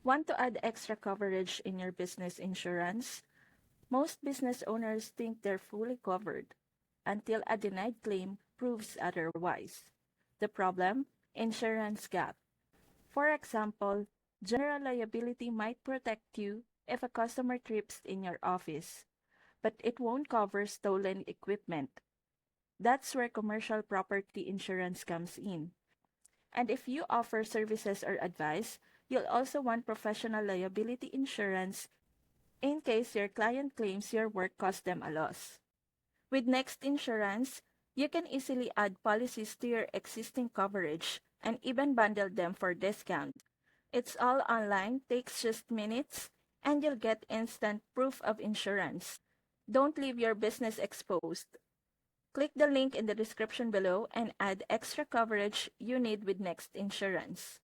Want to add extra coverage in your business insurance? Most business owners think they're fully covered until a denied claim proves otherwise. The problem? Insurance gap. For example, general liability might protect you if a customer trips in your office, but it won't cover stolen equipment. That's where commercial property insurance comes in. And if you offer services or advice, you'll also want professional liability insurance in case your client claims your work caused them a loss. With Next Insurance, you can easily add policies to your existing coverage and even bundle them for discount. It's all online, takes just minutes, and you'll get instant proof of insurance. Don't leave your business exposed. Click the link in the description below and add extra coverage you need with Next Insurance.